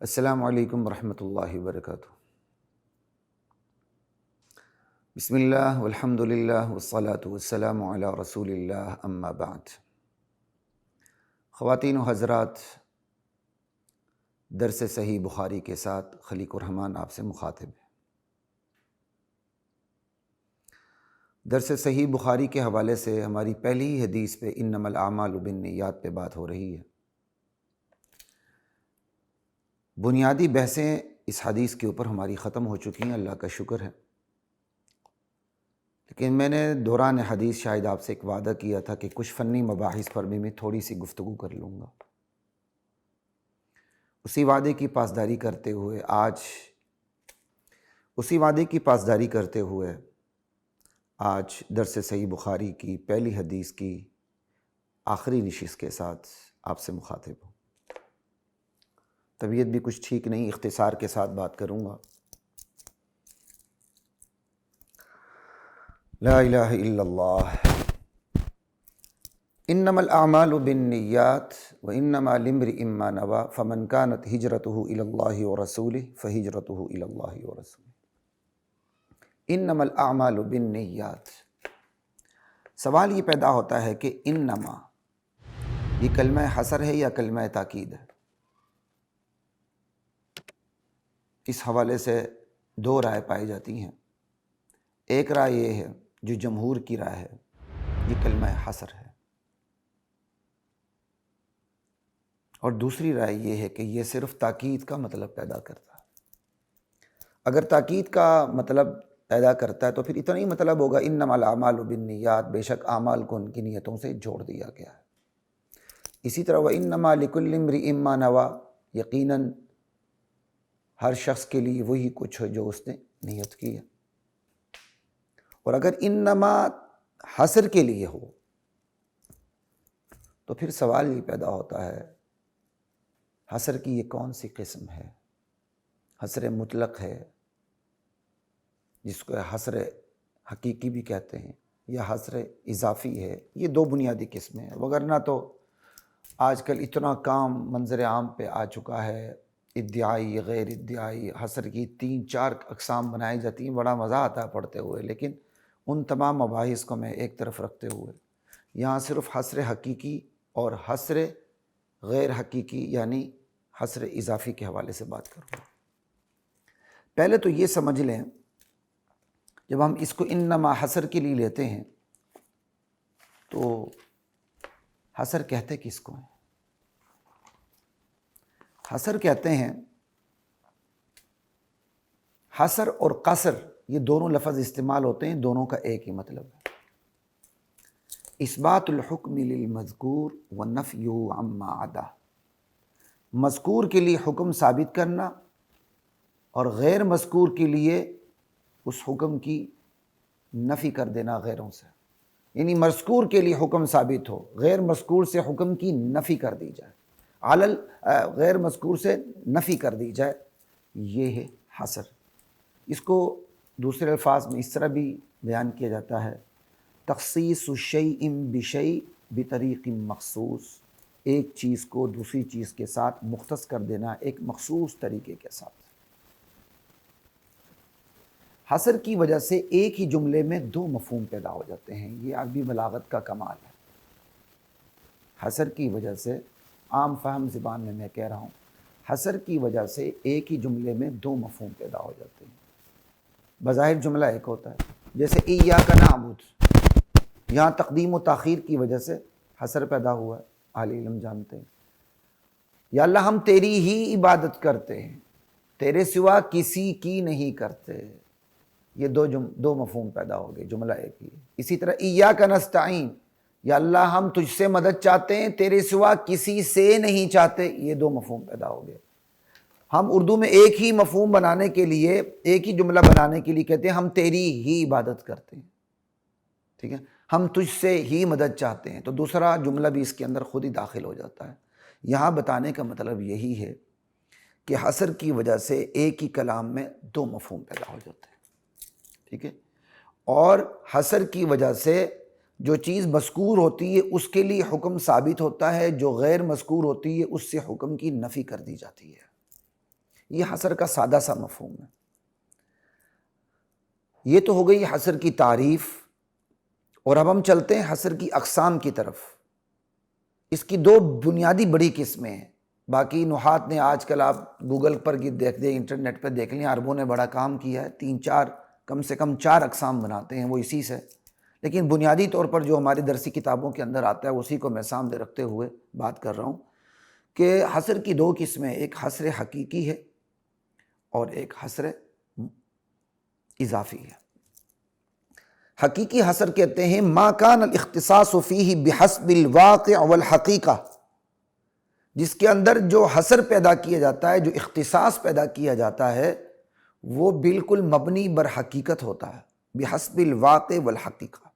السلام علیکم ورحمۃ اللہ وبرکاتہ۔ بسم اللہ والحمد للہ والصلاة والسلام علی رسول اللہ، اما بعد۔ خواتین و حضرات، درس صحیح بخاری کے ساتھ خلیق الرحمن آپ سے مخاطب ہے۔ درس صحیح بخاری کے حوالے سے ہماری پہلی ہی حدیث پہ انما الاعمال بالنیات پہ بات ہو رہی ہے۔ بنیادی بحثیں اس حدیث کے اوپر ہماری ختم ہو چکی ہیں، اللہ کا شکر ہے، لیکن میں نے دوران حدیث شاید آپ سے ایک وعدہ کیا تھا کہ کچھ فنی مباحث پر بھی میں تھوڑی سی گفتگو کر لوں گا۔ اسی وعدے کی پاسداری کرتے ہوئے آج درس صحیح بخاری کی پہلی حدیث کی آخری نشست کے ساتھ آپ سے مخاطب ہوں۔ طبیعت بھی کچھ ٹھیک نہیں، اختصار کے ساتھ بات کروں گا۔ لا الہ الا اللہ، انما الاعمال بالنیات وانما لامرئ ما نوى فمن كانت ہجرته الى اللہ ورسولہ فہجرته الى اللہ ورسولہ۔ انما الاعمال بالنیات، سوال یہ پیدا ہوتا ہے کہ انما یہ کلمہ حصر ہے یا کلمہ تاکید ہے؟ اس حوالے سے دو رائے پائی جاتی ہیں۔ ایک رائے یہ ہے جو جمہور کی رائے ہے، یہ کلمہ حصر ہے، اور دوسری رائے یہ ہے کہ یہ صرف تاکید کا مطلب پیدا کرتا ہے۔ اگر تاکید کا مطلب پیدا کرتا ہے تو پھر اتنا ہی مطلب ہوگا انما الاعمال بالنیات، بے شک اعمال کو ان کی نیتوں سے جوڑ دیا گیا ہے۔ اسی طرح وانما لکل امرئ ما نوى، یقیناً ہر شخص کے لیے وہی کچھ ہے جو اس نے نیت کی ہے۔ اور اگر انما حصر کے لیے ہو تو پھر سوال یہ پیدا ہوتا ہے حصر کی یہ کون سی قسم ہے؟ حصر مطلق ہے جس کو حصر حقیقی بھی کہتے ہیں، یا حصر اضافی ہے؟ یہ دو بنیادی قسمیں ہیں، وگرنہ تو آج کل اتنا کام منظر عام پہ آ چکا ہے، ادعائی غیر ادعائی، حصر کی 3-4 اقسام بنائی جاتی ہیں، بڑا مزہ آتا ہے پڑھتے ہوئے، لیکن ان تمام مباحث کو میں ایک طرف رکھتے ہوئے یہاں صرف حصر حقیقی اور حصر غیر حقیقی یعنی حصر اضافی کے حوالے سے بات کروں گا۔ پہلے تو یہ سمجھ لیں، جب ہم اس کو انما حصر کے لیے لیتے ہیں تو حصر کہتے کس کو ہیں؟ حصر کہتے ہیں، حصر اور قصر یہ دونوں لفظ استعمال ہوتے ہیں، دونوں کا ایک ہی مطلب ہے، اثبات الحکم للمذکور ونفی عما عدا، مذکور کے لیے حکم ثابت کرنا اور غیر مذکور کے لیے اس حکم کی نفی کر دینا غیروں سے، یعنی مذکور کے لیے حکم ثابت ہو، غیر مذکور سے حکم کی نفی کر دی جائے، غیر مذکور سے نفی کر دی جائے، یہ ہے حصر۔ اس کو دوسرے الفاظ میں اس طرح بھی بیان کیا جاتا ہے، تخصیص شیء بشیء بطریق مخصوص، ایک چیز کو دوسری چیز کے ساتھ مختص کر دینا ایک مخصوص طریقے کے ساتھ۔ حصر کی وجہ سے ایک ہی جملے میں دو مفہوم پیدا ہو جاتے ہیں، یہ عربی بلاغت کا کمال ہے۔ حصر کی وجہ سے، عام فہم زبان میں کہہ رہا ہوں، حصر کی وجہ سے ایک ہی جملے میں دو مفہوم پیدا ہو جاتے ہیں۔ بظاہر جملہ ایک ہوتا ہے، جیسے ایاک نعبد، یہاں تقدیم و تاخیر کی وجہ سے حصر پیدا ہوا ہے، اہل علم جانتے ہیں۔ یا اللہ ہم تیری ہی عبادت کرتے ہیں، تیرے سوا کسی کی نہیں کرتے، یہ دو مفہوم پیدا ہو گئے، جملہ ایک ہی ہے۔ اسی طرح ایاک نستعین، یا اللہ ہم تجھ سے مدد چاہتے ہیں، تیرے سوا کسی سے نہیں چاہتے، یہ دو مفہوم پیدا ہو گئے۔ ہم اردو میں ایک ہی مفہوم بنانے کے لیے، ایک ہی جملہ بنانے کے لیے کہتے ہیں ہم تیری ہی عبادت کرتے ہیں، ٹھیک ہے، ہم تجھ سے ہی مدد چاہتے ہیں، تو دوسرا جملہ بھی اس کے اندر خود ہی داخل ہو جاتا ہے۔ یہاں بتانے کا مطلب یہی ہے کہ حصر کی وجہ سے ایک ہی کلام میں دو مفہوم پیدا ہو جاتے ہیں، ٹھیک ہے، اور حصر کی وجہ سے جو چیز مذکور ہوتی ہے اس کے لیے حکم ثابت ہوتا ہے، جو غیر مذکور ہوتی ہے اس سے حکم کی نفی کر دی جاتی ہے۔ یہ حسر کا سادہ سا مفہوم ہے۔ یہ تو ہو گئی حسر کی تعریف، اور اب ہم چلتے ہیں حسر کی اقسام کی طرف۔ اس کی دو بنیادی بڑی قسمیں ہیں، باقی نحات نے آج کل آپ گوگل پر دیکھ دیں، انٹرنیٹ پہ دیکھ لیں، عربوں نے بڑا کام کیا ہے، 3-4 کم سے کم 4 اقسام بناتے ہیں وہ اسی سے، لیکن بنیادی طور پر جو ہماری درسی کتابوں کے اندر آتا ہے اسی کو میں سامنے رکھتے ہوئے بات کر رہا ہوں کہ حسر کی 2 قسمیں، ایک حسر حقیقی ہے اور ایک حسر اضافی ہے۔ حقیقی حسر کہتے ہیں ما کان الاختصاص فیہ بحسب الواقع والحقیقہ، جس کے اندر جو حسر پیدا کیا جاتا ہے، جو اختصاص پیدا کیا جاتا ہے، وہ بالکل مبنی بر حقیقت ہوتا ہے، بحسب الواقع والحقیقہ،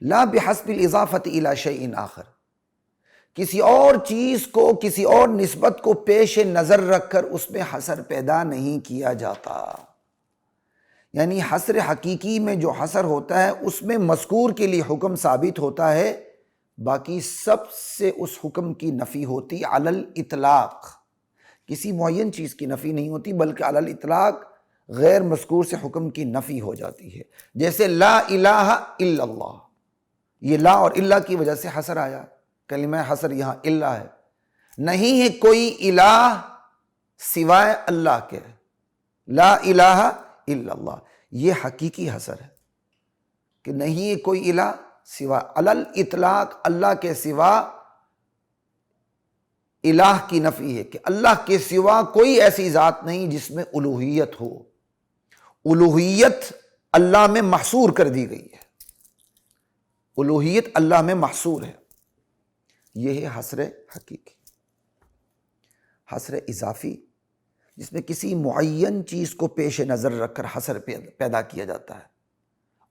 لا بحسب الاضافۃ الی شیء آخر، کسی اور چیز کو، کسی اور نسبت کو پیش نظر رکھ کر اس میں حسر پیدا نہیں کیا جاتا۔ یعنی حسر حقیقی میں جو حسر ہوتا ہے اس میں مذکور کے لیے حکم ثابت ہوتا ہے، باقی سب سے اس حکم کی نفی ہوتی علی الاطلاق، کسی معین چیز کی نفی نہیں ہوتی بلکہ علی الاطلاق غیر مذکور سے حکم کی نفی ہو جاتی ہے۔ جیسے لا الہ الا اللہ، یہ لا اور الا کی وجہ سے حسر آیا، کلمہ حسر یہاں الا ہے، نہیں ہے کوئی الہ سوائے اللہ کے، لا الہ الا اللہ، یہ حقیقی حسر ہے کہ نہیں ہے کوئی الہ سوا، علی الاطلاق اللہ کے سوا الہ کی نفی ہے کہ اللہ کے سوا کوئی ایسی ذات نہیں جس میں الوہیت ہو، الوہیت اللہ میں محصور کر دی گئی ہے، الوہیت اللہ میں محصور ہے، یہ ہے حسر حقیقی۔ حسر اضافی، جس میں کسی معین چیز کو پیش نظر رکھ کر حسر پیدا کیا جاتا ہے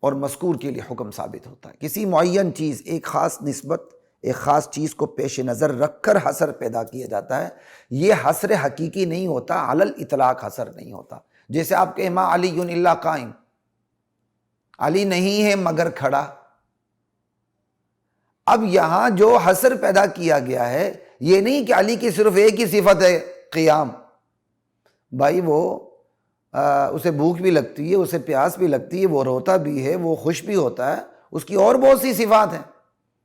اور مذکور کے لیے حکم ثابت ہوتا ہے، کسی معین چیز، ایک خاص نسبت، ایک خاص چیز کو پیش نظر رکھ کر حسر پیدا کیا جاتا ہے، یہ حسر حقیقی نہیں ہوتا، علی الاطلاق حسر نہیں ہوتا۔ جیسے آپ کہیں ما علی الا قائم، علی نہیں ہے مگر کھڑا، اب یہاں جو حسر پیدا کیا گیا ہے یہ نہیں کہ علی کی صرف ایک ہی صفت ہے قیام، بھائی وہ اسے بھوک بھی لگتی ہے، اسے پیاس بھی لگتی ہے، وہ روتا بھی ہے، وہ خوش بھی ہوتا ہے، اس کی اور بہت سی صفات ہیں،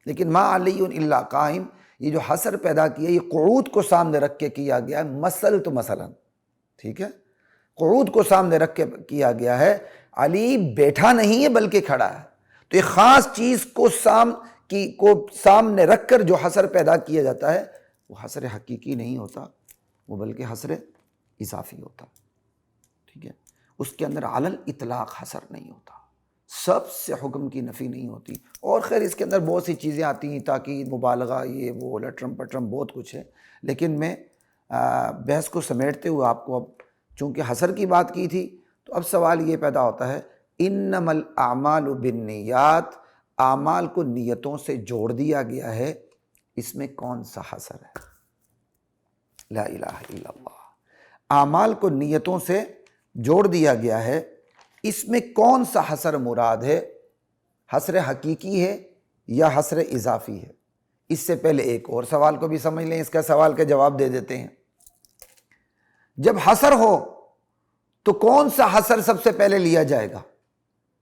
لیکن ما علی الا قائم، یہ جو حسر پیدا کیا یہ قعود کو سامنے رکھ کے کیا گیا ہے، مثل تو مثلا، ٹھیک ہے، قعود کو سامنے رکھ کے کیا گیا ہے، علی بیٹھا نہیں ہے بلکہ کھڑا ہے، تو ایک خاص چیز کو سامنے رکھ کر جو حسر پیدا کیا جاتا ہے وہ حسر حقیقی نہیں ہوتا، وہ بلکہ حسر اضافی ہوتا، ٹھیک ہے، اس کے اندر علی الاطلاق حسر نہیں ہوتا، سب سے حکم کی نفی نہیں ہوتی، اور خیر اس کے اندر بہت سی چیزیں آتی ہیں، تاکید، مبالغہ، یہ وہ لٹرم پٹرم بہت کچھ ہے، لیکن میں بحث کو سمیٹتے ہوئے آپ کو اب چونکہ حسر کی بات کی تھی تو اب سوال یہ پیدا ہوتا ہے، انما الاعمال بالنیات، اعمال کو نیتوں سے جوڑ دیا گیا ہے، اس میں کون سا حسر ہے؟ لا الہ الا اللہ، اعمال کو نیتوں سے جوڑ دیا گیا ہے، اس میں کون سا حسر مراد ہے؟ حسر حقیقی ہے یا حسر اضافی ہے؟ اس سے پہلے ایک اور سوال کو بھی سمجھ لیں، اس کا سوال کا جواب دے دیتے ہیں۔ جب حسر ہو تو کون سا حسر سب سے پہلے لیا جائے گا،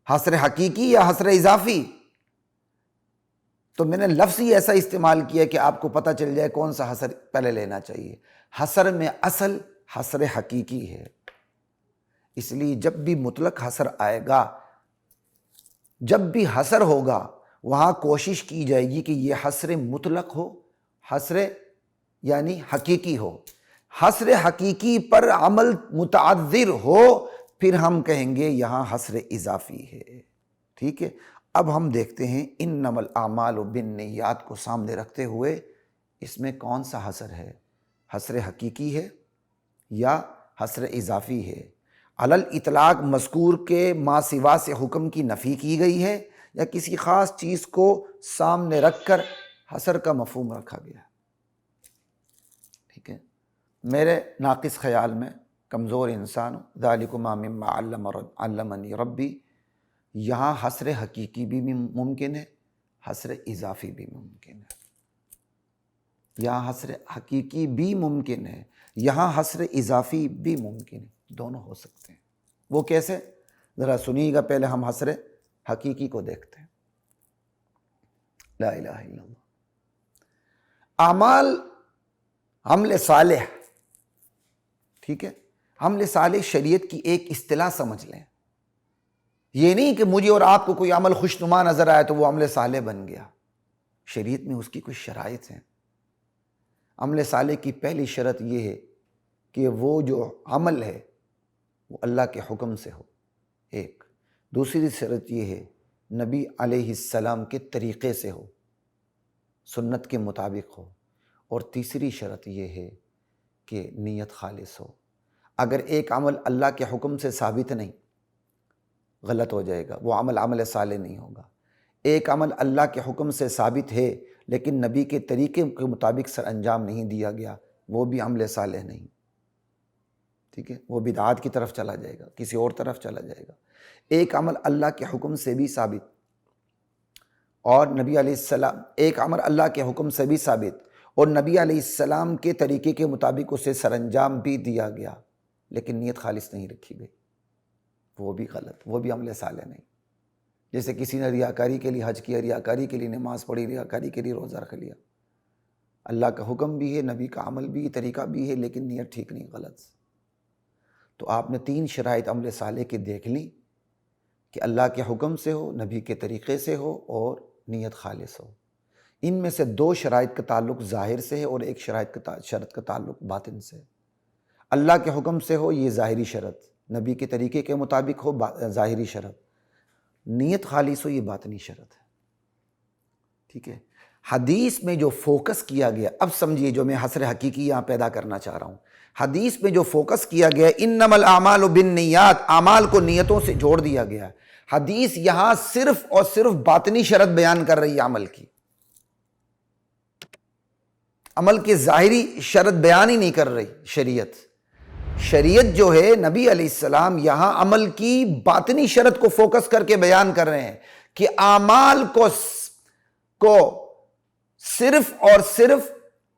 حسر حقیقی یا حسر اضافی؟ تو میں نے لفظ ہی ایسا استعمال کیا کہ آپ کو پتہ چل جائے کون سا حسر پہلے لینا چاہیے۔ حسر میں اصل حسر حقیقی ہے، اس لیے جب بھی مطلق حسر آئے گا، جب بھی حسر ہوگا وہاں کوشش کی جائے گی کہ یہ حسر مطلق ہو، حسر یعنی حقیقی ہو، حسر حقیقی پر عمل متعذر ہو، پھر ہم کہیں گے یہاں حسر اضافی ہے، ٹھیک ہے۔ اب ہم دیکھتے ہیں انما الاعمال بالنیات کو سامنے رکھتے ہوئے اس میں کون سا حسر ہے، حسر حقیقی ہے یا حسر اضافی ہے؟ علی الاطلاق مذکور کے ما سوا سے حکم کی نفی کی گئی ہے یا کسی خاص چیز کو سامنے رکھ کر حسر کا مفہوم رکھا گیا؟ ٹھیک ہے، میرے ناقص خیال میں کمزور انسان، ذالکما مما علمنی ربی، یہاں حسر حقیقی بھی ممکن ہے، حسر اضافی بھی ممکن ہے۔ یہاں حسر حقیقی بھی ممکن ہے، یہاں حسر اضافی بھی ممکن ہے، دونوں ہو سکتے ہیں۔ وہ کیسے؟ ذرا سنیے گا، پہلے ہم حسر حقیقی کو دیکھتے ہیں۔ لا الہ الا اللہ۔ اعمال عمل صالح، ٹھیک ہے، عمل صالح شریعت کی ایک اصطلاح سمجھ لیں۔ یہ نہیں کہ مجھے اور آپ کو کوئی عمل خوشنما نظر آئے تو وہ عمل صالح بن گیا۔ شریعت میں اس کی کچھ شرائط ہیں۔ عمل صالح کی پہلی شرط یہ ہے کہ وہ جو عمل ہے وہ اللہ کے حکم سے ہو، ایک۔ دوسری شرط یہ ہے نبی علیہ السلام کے طریقے سے ہو، سنت کے مطابق ہو، اور تیسری شرط یہ ہے کہ نیت خالص ہو۔ اگر ایک عمل اللہ کے حکم سے ثابت نہیں، غلط ہو جائے گا، وہ عمل عمل صالح نہیں ہوگا۔ ایک عمل اللہ کے حکم سے ثابت ہے لیکن نبی کے طریقے کے مطابق سر انجام نہیں دیا گیا، وہ بھی عمل صالح نہیں، ٹھیک ہے، وہ بدعات کی طرف چلا جائے گا، کسی اور طرف چلا جائے گا۔ ایک عمل اللہ کے حکم سے بھی ثابت اور نبی علیہ السلام، ایک عمل اللہ کے حکم سے بھی ثابت اور نبی علیہ السلام کے طریقے کے مطابق اسے سر انجام بھی دیا گیا لیکن نیت خالص نہیں رکھی گئی، وہ بھی غلط، وہ بھی عمل صالح نہیں۔ جیسے کسی نے ریاکاری کے لیے حج کیا، ریاکاری کے لیے نماز پڑھی، ریاکاری کے لیے روزہ رکھ لیا، اللہ کا حکم بھی ہے، نبی کا عمل بھی، طریقہ بھی ہے، لیکن نیت ٹھیک نہیں، غلط۔ تو آپ نے تین شرائط عمل صالح کی دیکھ لی کہ اللہ کے حکم سے ہو، نبی کے طریقے سے ہو اور نیت خالص ہو۔ ان میں سے دو شرائط کا تعلق ظاہر سے ہے اور ایک شرط کا تعلق باطن سے۔ اللہ کے حکم سے ہو، یہ ظاہری شرط، نبی کے طریقے کے مطابق ہو، ظاہری شرط، نیت خالص ہو، یہ باطنی شرط ہے، ٹھیک ہے۔ حدیث میں جو فوکس کیا گیا، اب سمجھیے جو میں حسر حقیقی یہاں پیدا کرنا چاہ رہا ہوں، حدیث میں جو فوکس کیا گیا انما الاعمال بالنیات، اعمال کو نیتوں سے جوڑ دیا گیا ہے۔ حدیث یہاں صرف اور صرف باطنی شرط بیان کر رہی ہے عمل کی، عمل کی ظاہری شرط بیان ہی نہیں کر رہی شریعت جو ہے نبی علیہ السلام یہاں عمل کی باطنی شرط کو فوکس کر کے بیان کر رہے ہیں کہ اعمال کو صرف اور صرف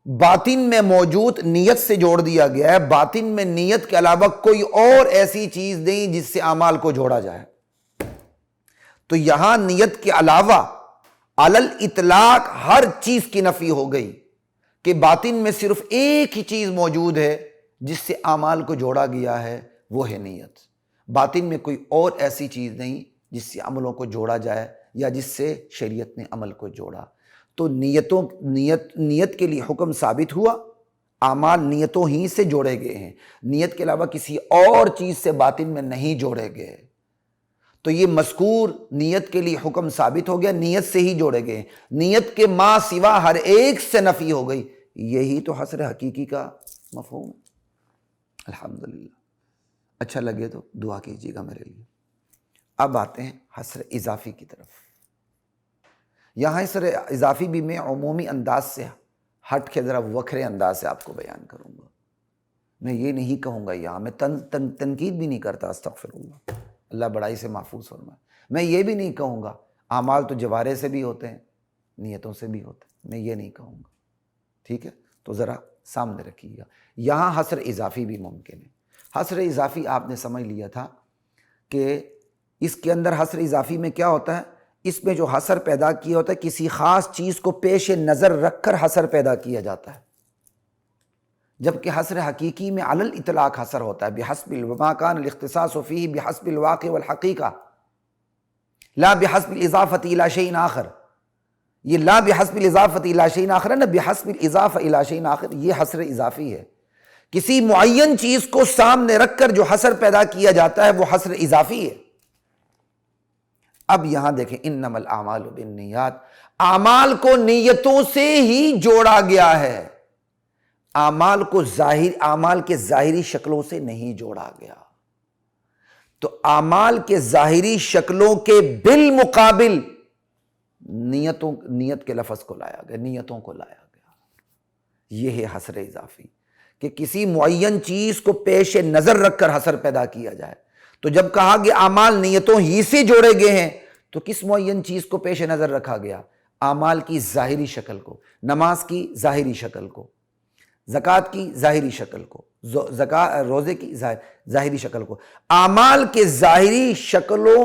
باطن میں موجود نیت سے جوڑ دیا گیا ہے، باطن میں نیت کے علاوہ کوئی اور ایسی چیز نہیں جس سے اعمال کو جوڑا جائے۔ تو یہاں نیت کے علاوہ علی الاطلاق ہر چیز کی نفی ہو گئی کہ باطن میں صرف ایک ہی چیز موجود ہے جس سے اعمال کو جوڑا گیا ہے، وہ ہے نیت۔ باطن میں کوئی اور ایسی چیز نہیں جس سے عملوں کو جوڑا جائے یا جس سے شریعت نے عمل کو جوڑا۔ تو نیت کے لیے حکم ثابت ہوا، اعمال نیتوں ہی سے جوڑے گئے ہیں، نیت کے علاوہ کسی اور چیز سے باطن میں نہیں جوڑے گئے۔ تو یہ مذکور نیت کے لیے حکم ثابت ہو گیا، نیت سے ہی جوڑے گئے، نیت کے ما سوا ہر ایک سے نفی ہو گئی۔ یہی تو حسر حقیقی کا مفہوم ہے۔ الحمدللہ، اچھا لگے تو دعا کیجیے گا میرے لیے۔ اب آتے ہیں حسر اضافی کی طرف۔ یہاں حسر اضافی بھی میں عمومی انداز سے ہٹ کے ذرا وکھرے انداز سے آپ کو بیان کروں گا۔ میں یہ نہیں کہوں گا، یہاں میں تنقید بھی نہیں کرتا، استغفر اللہ، اللہ بڑائی سے محفوظ فرمائے۔ میں یہ بھی نہیں کہوں گا اعمال تو جوارے سے بھی ہوتے ہیں، نیتوں سے بھی ہوتے ہیں، میں یہ نہیں کہوں گا، ٹھیک ہے۔ تو ذرا سامنے رکھیے گا، یہاں حسر اضافی بھی ممکن ہے۔ حسر اضافی آپ نے سمجھ لیا تھا کہ اس کے اندر حسر اضافی میں کیا ہوتا ہے، اس میں جو حسر پیدا کیا ہوتا ہے کسی خاص چیز کو پیش نظر رکھ کر حسر پیدا کیا جاتا ہے، جبکہ حسر حقیقی میں علی الاطلاق حسر ہوتا ہے، بحسب ما کان الاختصاص فیہ بحسب الواقع والحقیقہ لا بحسب الاضافۃ الی شیء آخر۔ یہ لا بحسب الاضافۃ الی شیء آخر ہے نا، بحسب الاضافہ الی شیء آخر، یہ حسر اضافی ہے۔ کسی معین چیز کو سامنے رکھ کر جو حسر پیدا کیا جاتا ہے وہ حسر اضافی ہے۔ اب یہاں دیکھیں انما الاعمال بالنیات، اعمال کو نیتوں سے ہی جوڑا گیا ہے، اعمال کو اعمال کے ظاہری شکلوں سے نہیں جوڑا گیا۔ تو اعمال کے ظاہری شکلوں کے بالمقابل نیت کے لفظ کو لایا گیا، نیتوں کو لایا گیا۔ یہ ہے حسر اضافی، کہ کسی معین چیز کو پیش نظر رکھ کر حسر پیدا کیا جائے۔ تو جب کہا کہ اعمال نیتوں ہی سے جوڑے گئے ہیں تو کس معین چیز کو پیش نظر رکھا گیا؟ اعمال کی ظاہری شکل کو، نماز کی ظاہری شکل کو، زکوٰۃ کی ظاہری شکل کو، روزے کی ظاہری شکل کو، اعمال کے ظاہری شکلوں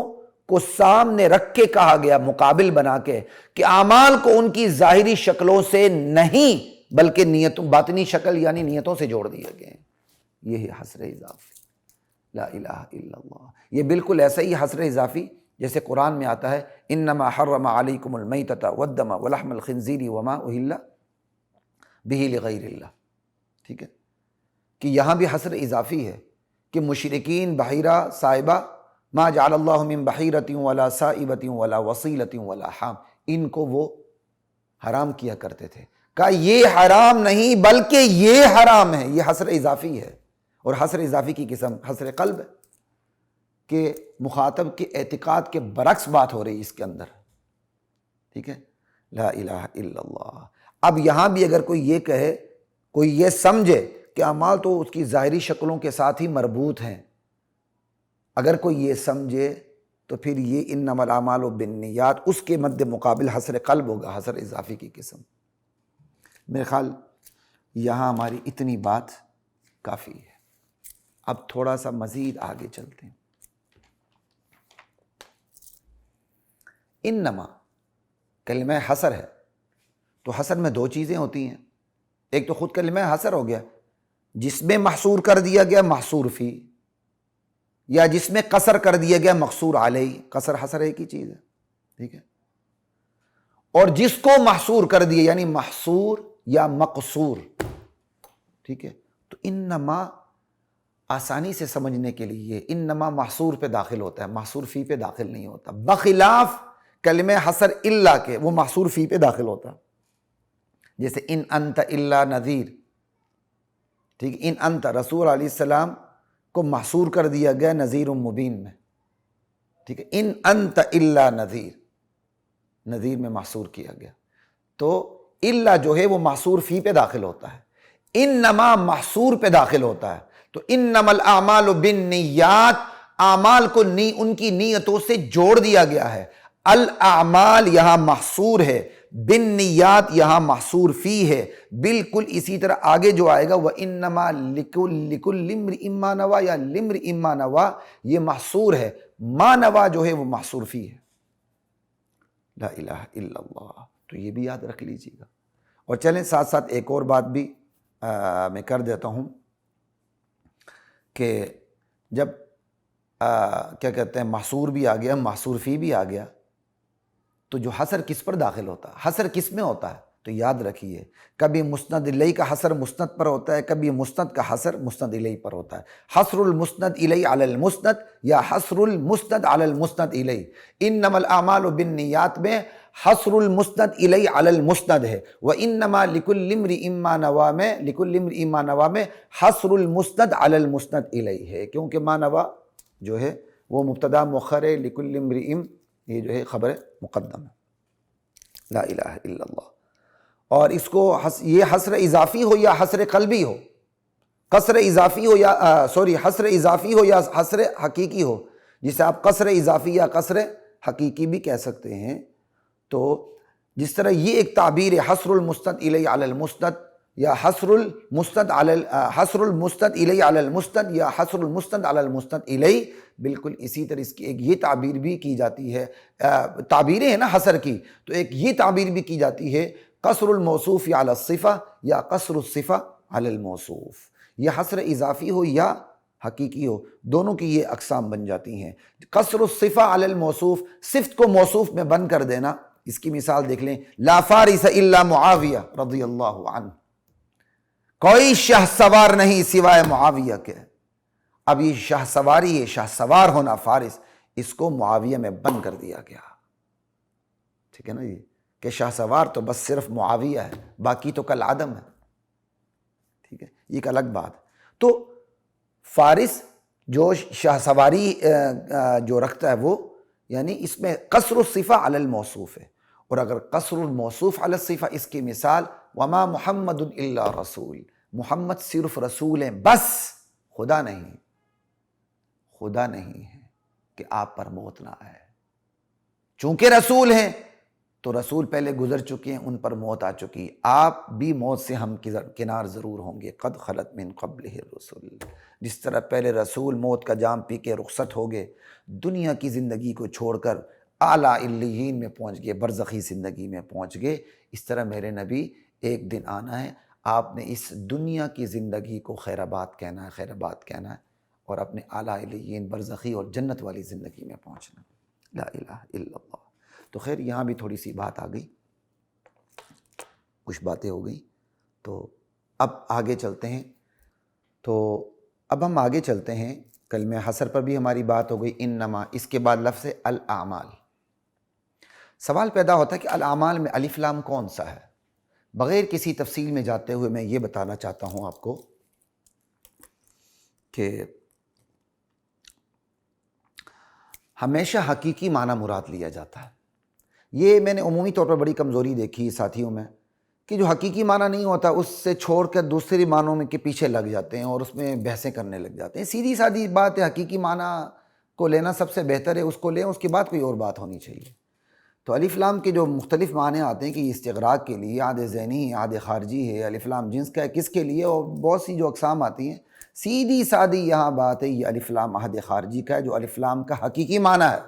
کو سامنے رکھ کے کہا گیا، مقابل بنا کے، کہ اعمال کو ان کی ظاہری شکلوں سے نہیں بلکہ نیتوں، باطنی شکل یعنی نیتوں سے جوڑ دیے گئے۔ یہی حصر اضافی، لا الہ الا اللہ۔ یہ بالکل ایسا ہی حصر اضافی جیسے قرآن میں آتا ہے انما حرم علیکم المیتۃ والدم ولحم الخنزیر وما اہل بہ لغیر اللہ، ٹھیک ہے، کہ یہاں بھی حصر اضافی ہے کہ مشرکین بحیرہ صائبہ ما جعل اللہ من بحیرۃ ولا صائبۃ ولا وصیلۃ ولا حام، ان کو وہ حرام کیا کرتے تھے، کہا یہ حرام نہیں بلکہ یہ حرام ہے۔ یہ حصر اضافی ہے، اور حصر اضافی کی قسم حصر قلب ہے کہ مخاطب کے اعتقاد کے برعکس بات ہو رہی ہے اس کے اندر، ٹھیک ہے، لا الہ الا اللہ۔ اب یہاں بھی اگر کوئی یہ کہے، کوئی یہ سمجھے کہ اعمال تو اس کی ظاہری شکلوں کے ساتھ ہی مربوط ہیں، اگر کوئی یہ سمجھے تو پھر یہ انما الاعمال بالنیات اس کے مد مقابل حصر قلب ہوگا، حصر اضافی کی قسم۔ میرے خیال یہاں ہماری اتنی بات کافی ہے، اب تھوڑا سا مزید آگے چلتے ہیں۔ انما کلمہ حصر ہے، تو حصر میں دو چیزیں ہوتی ہیں، ایک تو خود کلمہ حصر ہو گیا جس میں محصور کر دیا گیا محصور فی، یا جس میں قصر کر دیا گیا مقصور علیہ، قصر حصر ایک ہی چیز ہے، ٹھیک ہے، اور جس کو محصور کر دیا یعنی محصور یا مقصور، ٹھیک ہے، تو انما آسانی سے سمجھنے کے لیے انما محصور پہ داخل ہوتا ہے، محصور فی پہ داخل نہیں ہوتا، بخلاف کلمہ حصر الا کے وہ محصور فی پہ داخل ہوتا ہے، جیسے ان انت الا نذیر، ٹھیک، ان انت رسول علیہ السلام کو محصور کر دیا گیا نذیر مبین میں، ٹھیک ہے، ان انت الا نذیر، نذیر میں محصور کیا گیا، تو الا جو ہے وہ محصور فی پہ داخل ہوتا ہے، انما محصور پہ داخل ہوتا ہے، تو انما الاعمال بالنیات، اعمال کو ان کی نیتوں سے جوڑ دیا گیا ہے، الاعمال یہاں محصور ہے، بالنیات یہاں محصور فی ہے، بالکل اسی طرح آگے جو آئے گا وَإِنَّمَا لِكُلِّ امْرِئٍ مَّا نَوَىٰ یا لِامْرِئٍ مَّا نَوَىٰ، یہ محصور ہے، ما نوا جو ہے وہ محصور فی ہے، لا الہ الا اللہ۔ تو یہ بھی یاد رکھ لیجیے گا، اور چلیں ساتھ ساتھ ایک اور بات بھی میں کر دیتا ہوں کہ جب کیا کہتے ہیں محصور بھی آ گیا، محصور فی بھی آ گیا، تو جو حصر کس پر داخل ہوتا ہے، حصر کس میں ہوتا ہے، تو یاد رکھیے کبھی مسند الیہ کا حصر مسند پر ہوتا ہے، کبھی مسند کا حصر مسند الیہ پر ہوتا ہے، حصر المسند الیہ علی المسند یا حصر المسند علی المسند الیہ، انما الاعمال بالنیات میں حصر المسند الیہ علی المسند ہے، وانما لکل امرئ ما نویٰ میں، لکل امرئ ما نویٰ میں حصر المسند علی المسند الیہ ہے، کیونکہ ما نویٰ جو ہے وہ مبتدا مؤخر ہے، لکل امرئ یہ جو ہے خبر مقدم ہے، لا الہ الا اللہ۔ اور اس کو یہ حصر اضافی ہو یا حصر قلبی ہو، قصر اضافی ہو یا حصر اضافی ہو یا حصر حقیقی ہو، جسے آپ قصر اضافی یا قصر حقیقی بھی کہہ سکتے ہیں، تو جس طرح یہ ایک تعبیر ہے حصر المسند الیہ علی المسند یا حصر المسند الیہ علی المسند یا حصر المسند علی المسند الیہ، بالکل اسی طرح اس کی ایک یہ تعبیر بھی کی جاتی ہے، تعبیریں ہیں نا حصر کی، تو ایک یہ تعبیر بھی کی جاتی ہے قصر الموصوف علی الصفہ یا قصر الصفہ علی الموصوف، یہ حصر اضافی ہو یا حقیقی ہو، دونوں کی یہ اقسام بن جاتی ہیں۔ قصر الصفہ علی الموصوف، صفت کو موصوف میں بند کر دینا، اس کی مثال دیکھ لیں، لا فارس الا معاویہ رضی اللہ عنہ، کوئی شاہ سوار نہیں سوائے معاویہ کے، اب یہ شاہ سواری ہے، شاہ سوار ہونا فارس، اس کو معاویہ میں بند کر دیا گیا، ٹھیک ہے نا جی، کہ شاہ سوار تو بس صرف معاویہ ہے، باقی تو کل عدم ہے، ٹھیک ہے، یہ ایک الگ بات۔ تو فارس جو شاہ سواری جو رکھتا ہے وہ یعنی اس میں قصر الصفہ علی الموصوف ہے، اور اگر قصر الموصوف علی الصفہ، اس کی مثال وما محمد الا رسول، محمد صرف رسول ہیں بس، خدا نہیں، خدا نہیں ہے کہ آپ پر موت نہ آئے، چونکہ رسول ہیں تو رسول پہلے گزر چکے ہیں، ان پر موت آ چکی، آپ بھی موت سے ہم کنار ضرور ہوں گے۔ قد خلت من قبلہ الرسل، جس طرح پہلے رسول موت کا جام پی کے رخصت ہو گئے، دنیا کی زندگی کو چھوڑ کر اعلیٰ علیین میں پہنچ گئے، برزخی زندگی میں پہنچ گئے، اس طرح میرے نبی ایک دن آنا ہے، آپ نے اس دنیا کی زندگی کو خیر آباد کہنا ہے، خیر آباد کہنا ہے، اور اپنے اعلیٰ علیین برزخی اور جنت والی زندگی میں پہنچنا۔ لا الہ الا اللہ۔ تو خیر یہاں بھی تھوڑی سی بات آ گئی، کچھ باتیں ہو گئی، تو اب آگے چلتے ہیں۔ تو اب ہم آگے چلتے ہیں، کلمہ حسر پر بھی ہماری بات ہو گئی، انما، اس کے بعد لفظ الاعمال۔ سوال پیدا ہوتا ہے کہ الاعمال میں الف لام کون سا ہے؟ بغیر کسی تفصیل میں جاتے ہوئے میں یہ بتانا چاہتا ہوں آپ کو کہ ہمیشہ حقیقی معنی مراد لیا جاتا ہے۔ یہ میں نے عمومی طور پر بڑی کمزوری دیکھی ساتھیوں میں کہ جو حقیقی معنی نہیں ہوتا اس سے چھوڑ کر دوسری معنوں میں کے پیچھے لگ جاتے ہیں اور اس میں بحثیں کرنے لگ جاتے ہیں۔ سیدھی سادی بات ہے، حقیقی معنی کو لینا سب سے بہتر ہے، اس کو لیں، اس کے بعد کوئی اور بات ہونی چاہیے۔ تو الف لام کے جو مختلف معنی آتے ہیں کہ یہ استغراق کے لیے، عاد ذہنی ہے، عاد خارجی ہے، الف لام جنس کا ہے، کس کے لیے، اور بہت سی جو اقسام آتی ہیں، سیدھی سادی یہاں بات ہے، یہ الف لام عہد خارجی کا ہے، جو الف لام کا حقیقی معنی ہے۔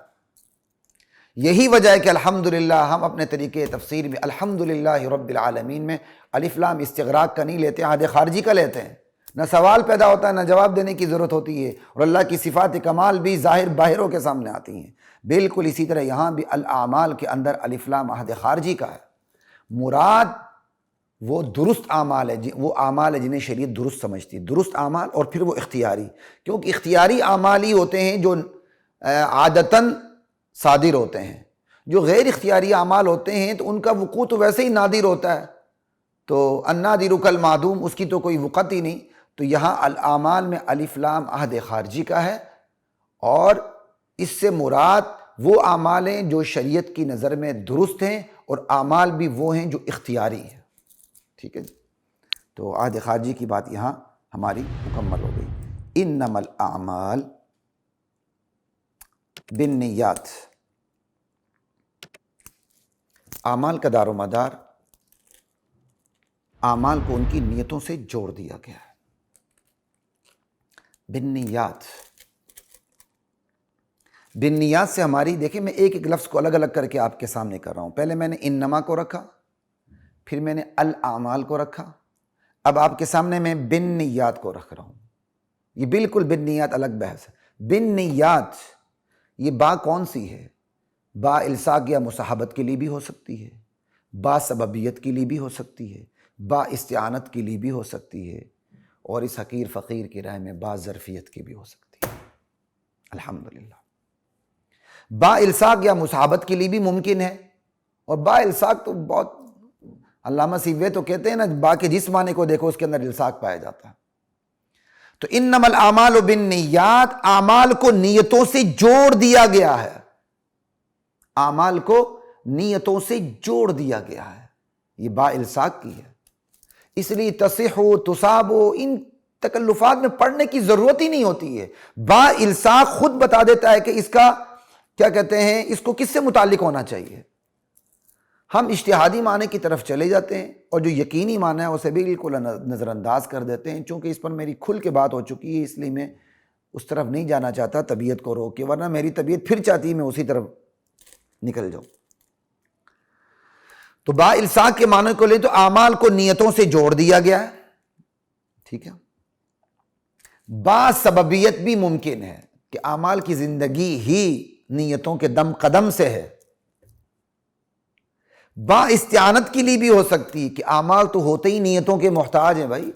یہی وجہ ہے کہ الحمدللہ ہم اپنے طریقے تفسیر میں الحمدللہ رب العالمین میں الف لام استغراق کا نہیں لیتے، عہد خارجی کا لیتے ہیں۔ نہ سوال پیدا ہوتا ہے، نہ جواب دینے کی ضرورت ہوتی ہے، اور اللہ کی صفات کمال بھی ظاہر باہروں کے سامنے آتی ہیں۔ بالکل اسی طرح یہاں بھی الاعمال کے اندر الف لام عہد خارجی کا ہے۔ مراد وہ درست اعمال ہے، وہ اعمال ہے جنہیں شریعت درست سمجھتی ہے، درست اعمال، اور پھر وہ اختیاری، کیونکہ اختیاری اعمال ہی ہوتے ہیں جو عادتاً صادر ہوتے ہیں، جو غیر اختیاری اعمال ہوتے ہیں تو ان کا وقوع تو ویسے ہی نادر ہوتا ہے، تو النادر کالمعدوم، اس کی تو کوئی وقت ہی نہیں۔ تو یہاں الاعمال میں الف لام عہد خارجی کا ہے، اور اس سے مراد وہ اعمال ہیں جو شریعت کی نظر میں درست ہیں، اور اعمال بھی وہ ہیں جو اختیاری ہیں۔ ٹھیک ہے جی، تو عہد خارجی کی بات یہاں ہماری مکمل ہو گئی۔ انما الاعمال بالنیات، اعمال کا دار و مدار اعمال کو ان کی نیتوں سے جوڑ دیا گیا ہے۔ بالنیات، بالنیات سے ہماری، دیکھیں میں ایک ایک لفظ کو الگ الگ کر کے آپ کے سامنے کر رہا ہوں۔ پہلے میں نے انما کو رکھا، پھر میں نے الاعمال کو رکھا، اب آپ کے سامنے میں بالنیات کو رکھ رہا ہوں۔ یہ بالکل بالنیات الگ بحث ہے۔ بالنیات، یہ با کون سی ہے؟ با الصاق یا مصاحبت کے لیے بھی ہو سکتی ہے، با سببیت کے لیے بھی ہو سکتی ہے، با استعانت کے لیے بھی ہو سکتی ہے، اور اس حقیر فقیر کی رائے میں با ظرفیت کی بھی ہو سکتی ہے۔ الحمدللہ با الصاق یا مصاحبت کے لیے بھی ممکن ہے، اور با الصاق تو بہت، علامہ سیوے تو کہتے ہیں نا، با کے جس معنی کو دیکھو اس کے اندر الصاق پایا جاتا ہے۔ تو انما الاعمال بالنیات، اعمال کو نیتوں سے جوڑ دیا گیا ہے، اعمال کو نیتوں سے جوڑ دیا گیا ہے، یہ با الصاق کی ہے۔ اس لیے تصح و تصاب و ان تکلفات میں پڑھنے کی ضرورت ہی نہیں ہوتی ہے۔ با الصاق خود بتا دیتا ہے کہ اس کا کیا کہتے ہیں، اس کو کس سے متعلق ہونا چاہیے۔ ہم اجتہادی معنی کی طرف چلے جاتے ہیں، اور جو یقینی معنی ہے اسے بالکل نظر انداز کر دیتے ہیں۔ چونکہ اس پر میری کھل کے بات ہو چکی ہے، اس لیے میں اس طرف نہیں جانا چاہتا طبیعت کو روک کے، ورنہ میری طبیعت پھر چاہتی ہے میں اسی طرف نکل جاؤں۔ تو با الصاق کے معنی کو لیں تو اعمال کو نیتوں سے جوڑ دیا گیا ہے، ٹھیک ہے۔ با سببیت بھی ممکن ہے کہ اعمال کی زندگی ہی نیتوں کے دم قدم سے ہے۔ با استعانت کے لیے بھی ہو سکتی ہے کہ اعمال تو ہوتے ہی نیتوں کے محتاج ہیں، بھائی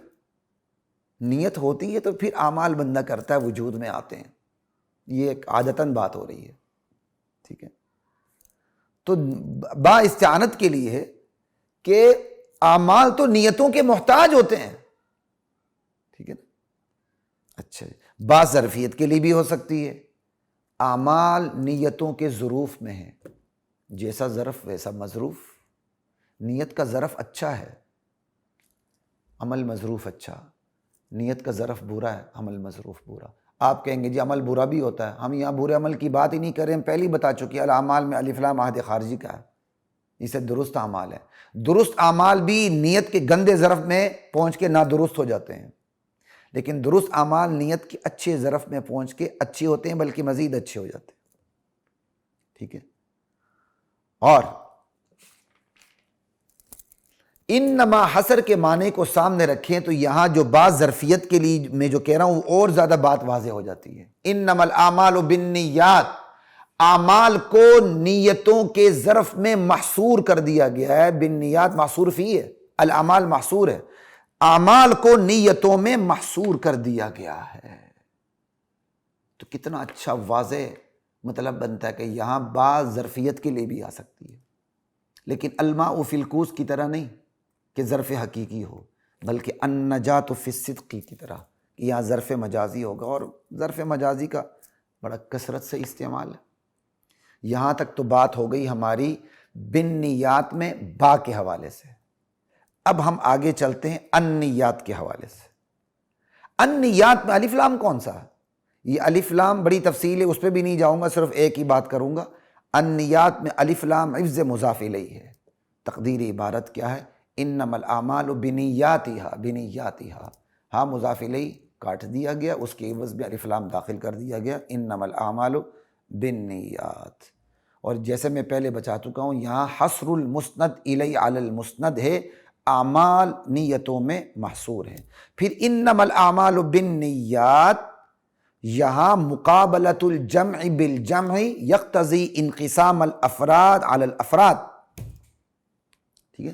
نیت ہوتی ہے تو پھر اعمال بندہ کرتا ہے، وجود میں آتے ہیں، یہ ایک عادتاً بات ہو رہی ہے، ٹھیک ہے۔ تو با استعانت کے لیے ہے کہ اعمال تو نیتوں کے محتاج ہوتے ہیں، ٹھیک ہے نا۔ اچھا، با ظرفیت کے لیے بھی ہو سکتی ہے، اعمال نیتوں کے ظروف میں ہیں، جیسا ظرف ویسا مظروف۔ نیت کا ظرف اچھا ہے، عمل مظروف اچھا، نیت کا ظرف برا ہے، عمل مظروف برا۔ آپ کہیں گے جی عمل برا بھی ہوتا ہے، ہم یہاں برے عمل کی بات ہی نہیں کر رہے ہیں، ہم پہلے ہی بتا چکے الاعمال میں الف لام عہد خارجی کا ہے، اسے درست اعمال ہے۔ درست اعمال بھی نیت کے گندے ظرف میں پہنچ کے نادرست ہو جاتے ہیں، لیکن درست اعمال نیت کے اچھے ظرف میں پہنچ کے اچھے ہوتے ہیں، بلکہ مزید اچھے ہو جاتے ہیں، ٹھیک ہے۔ اور انما حصر کے معنی کو سامنے رکھیں تو یہاں جو بعض ظرفیت کے لیے میں جو کہہ رہا ہوں اور زیادہ بات واضح ہو جاتی ہے۔ انما الاعمال بالنیات، اعمال کو نیتوں کے ظرف میں محصور کر دیا گیا ہے۔ بالنیات محصور فی ہے، الاعمال محصور ہے، اعمال کو نیتوں میں محصور کر دیا گیا ہے۔ تو کتنا اچھا واضح مطلب بنتا ہے کہ یہاں بعض ظرفیت کے لیے بھی آ سکتی ہے، لیکن الماء فی الکوث کی طرح نہیں کہ ظرف حقیقی ہو، بلکہ النجات فی الصدق کی طرح یہاں ظرف مجازی ہوگا، اور ظرف مجازی کا بڑا کثرت سے استعمال ہے۔ یہاں تک تو بات ہو گئی ہماری بالنیات میں با کے حوالے سے۔ اب ہم آگے چلتے ہیں النیات کے حوالے سے۔ النیات میں الف لام کون سا ہے؟ یہ الف لام بڑی تفصیل ہے، اس پہ بھی نہیں جاؤں گا، صرف ایک ہی بات کروں گا۔ النیات میں الف لام عوض مضاف الیہ ہے۔ تقدیر عبارت کیا ہے؟ انما الاعمال بنیاتها، بنیاتها، ہاں مضاف الیہ کاٹ دیا گیا، اس کے عوض میں الف لام داخل کر دیا گیا، انما الاعمال بالنیات۔ اور جیسے میں پہلے بتا چکا ہوں، یہاں حصر المسند الی علی المسند ہے، اعمال نیتوں میں محصور ہیں۔ پھر انما الاعمال بالنیات، یہاں مقابلۃ الجمع بالجمع یقتضی انقسام الافراد علی الافراد، ٹھیک ہے،